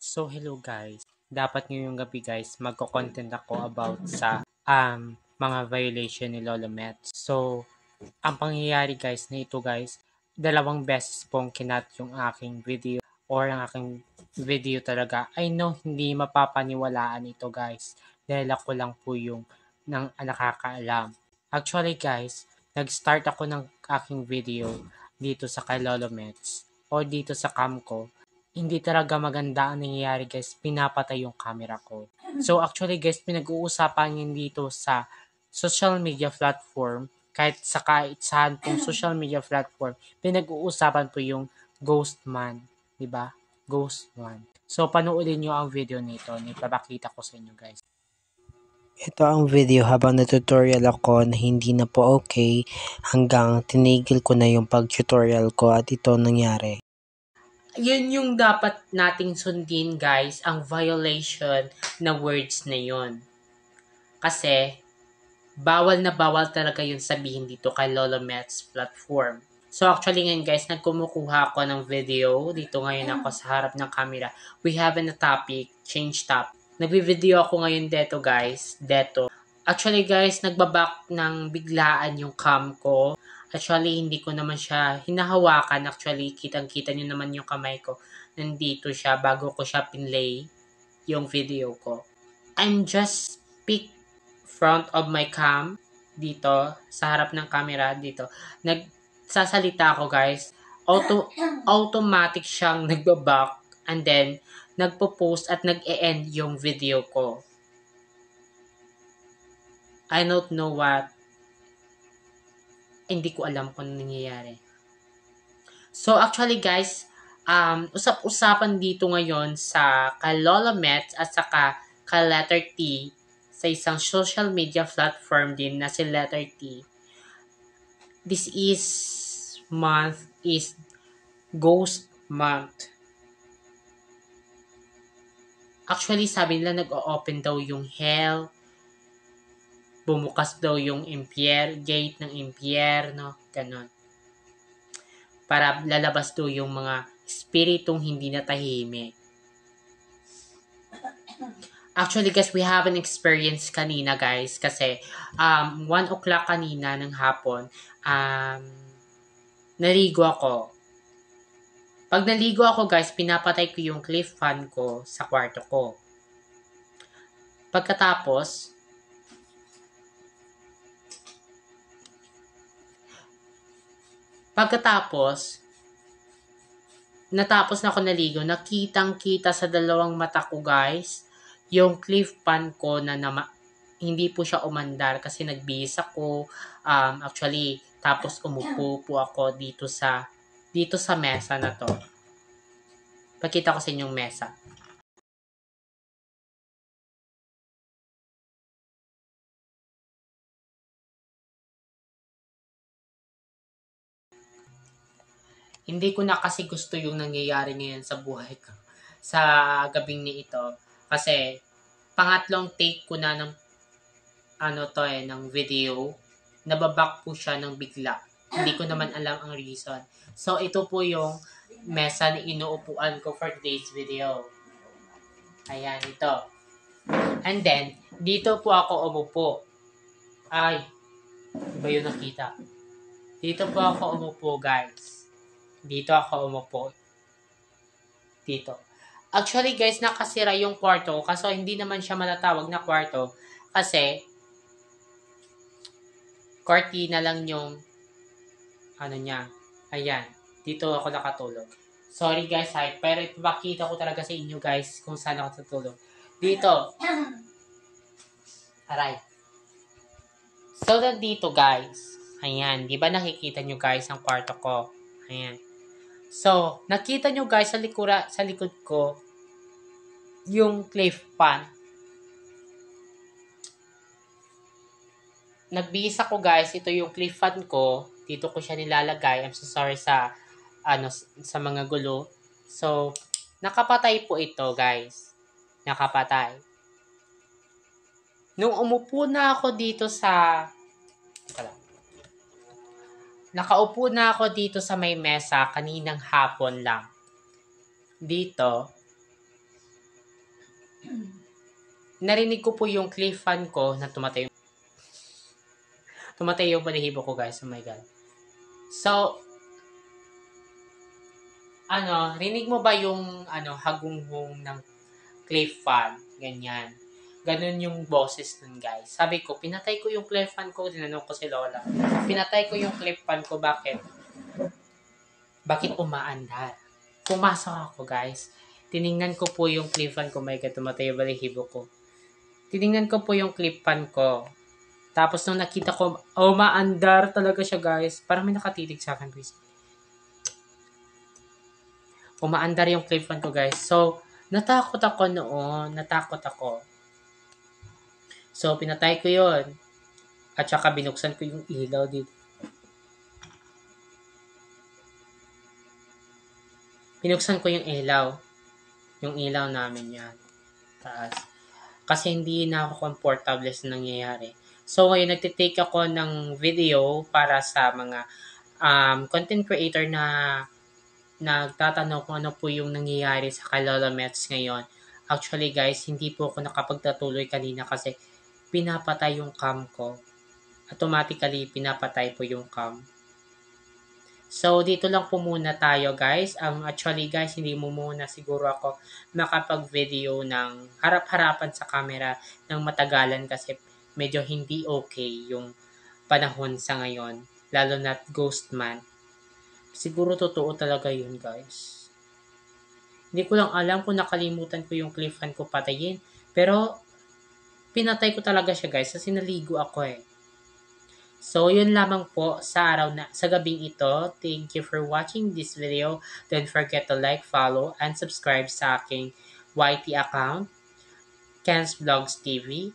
So hello guys, dapat ngayong gabi guys magko-content ako about sa mga violation ni Lolo Mets. So ang pangyayari guys na ito guys, dalawang beses pong kinat yung aking video or ang aking video talaga. I know hindi mapapaniwalaan ito guys dahil ako lang po yung nakakaalam. Actually guys, nag-start ako ng aking video dito sa kay Lolo Mets o dito sa cam ko. Hindi talaga maganda ang nangyayari guys, pinapatay yung camera ko. So actually guys, pinag-uusapan yun dito sa social media platform, kahit saan pong social media platform, pinag-uusapan po yung ghost man, di ba? Ghost man. So panoorin nyo ang video nito, ipapakita ko sa inyo guys. Ito ang video habang natutorial ako na hindi na po okay hanggang tinigil ko na yung pag-tutorial ko at ito nangyari. Yun yung dapat nating sundin guys, ang violation na words na yun. Kasi, bawal na bawal talaga yun sabihin dito kay Lolo Mets platform. So actually ngayon guys, nagkumukuha ako ng video. Dito ngayon ako sa harap ng camera. We have a topic, change topic. Nagbi-video ako ngayon dito guys. Actually guys, nagbaback ng biglaan yung cam ko. Actually, hindi ko naman siya hinahawakan. Actually, kitang-kita nyo naman yung kamay ko. Nandito siya bago ko siya pinlay yung video ko. I'm just pick front of my cam dito, sa harap ng camera dito. Nagsasalita ako guys. Automatic siyang nagbaback and then nagpo-post at nag-e-end yung video ko. I don't know what. Hindi ko alam kung ano nangyayari. So actually guys, usap-usapan dito ngayon sa kay Lola Mets at saka kay Letter T sa isang social media platform din na si Letter T. This is month is Ghost Month. Actually, sabi nila nag-o-open daw yung hell. Bumukas daw yung gate ng impyerno. Ganon. Para lalabas daw yung mga espiritong hindi natahimik. Actually guys, we have an experience kanina guys. Kasi 1 o'clock kanina ng hapon, naligo ako. Pag naligo ako guys, pinapatay ko yung cliff fan ko sa kwarto ko. Pagkatapos, natapos na ako naligo, nakitang-kita sa dalawang mata ko guys, yung cliff pan ko na hindi po siya umandar kasi nagbihis ako. Actually, tapos umupo po ako dito sa mesa na to. Pakita ko sa inyong mesa. Hindi ko na kasi gusto yung nangyayari ngayon sa buhay ko sa gabing ni ito. Kasi, pangatlong take ko na ng ng video. Nababack po siya ng bigla. Hindi ko naman alam ang reason. So, ito po yung mesa na inuupuan ko for today's video. Ayan, ito. And then, dito po ako umupo. Ay, iba yung nakita. Dito po ako umupo, guys. Dito ako umupo. Dito. Actually, guys, nakasira yung kwarto. Kaso, hindi naman siya matatawag na kwarto. Kasi, cortina lang yung niya. Ayan. Dito ako nakatulog. Sorry guys, pero ipapakita ko talaga sa inyo guys kung saan ako tutulog. Dito. Aray. So, dito guys. Ayan. Di ba nakikita nyo guys ang kwarto ko? Ayan. So, nakita nyo guys sa likod ko yung cliff pan. Nagbihis ako guys, ito yung cliff fan ko. Dito ko siya nilalagay. I'm so sorry sa mga gulo. So, nakapatay po ito guys. Nakapatay. Nung umupo na ako dito nakaupo na ako dito sa may mesa kaninang hapon lang. Dito, narinig ko po yung cliff fan ko na tumatay yung balahibo ko, guys. Oh my God. So, rinig mo ba yung hagunghong ng cliff fan? Ganyan. Ganun yung boses nun, guys. Sabi ko, pinatay ko yung cliff fan ko. Tinanong ko si Lola. Pinatay ko yung cliff fan ko. Bakit? Bakit umaandar? Pumasok ako, guys. Tiningnan ko po yung cliff fan ko. My God, tumatay yung balahibo ko. Tiningnan ko po yung cliff fan ko. Tapos nung nakita ko, umaandar talaga siya, guys. Parang may nakatitig sa akin, please. Umaandar yung cliff fan ko, guys. So, natakot ako noon. So, pinatay ko yon. At saka binuksan ko yung ilaw dito. Binuksan ko yung ilaw. Yung ilaw namin yan. Taas. Kasi hindi na ako comfortable sa nangyayari. So, ngayon, nagtitake ako ng video para sa mga content creator na nagtatanong kung ano po yung nangyayari sa Lola Mets ngayon. Actually, guys, hindi po ako nakapagtatuloy kanina kasi pinapatay yung cam ko. Automatically, pinapatay po yung cam. So, dito lang po muna tayo, guys. Actually, guys, hindi mo muna siguro ako makapag-video ng harap-harapan sa camera ng matagalan kasi medyo hindi okay yung panahon sa ngayon. Lalo na ghost man. Siguro totoo talaga yun, guys. Hindi ko lang alam kung nakalimutan ko yung cliff fan ko patayin. Pero, pinatay ko talaga siya, guys. Kasi naligo ako eh. So, yun lamang po sa gabing ito. Thank you for watching this video. Don't forget to like, follow, and subscribe sa aking YT account, Ken's Vlogs TV.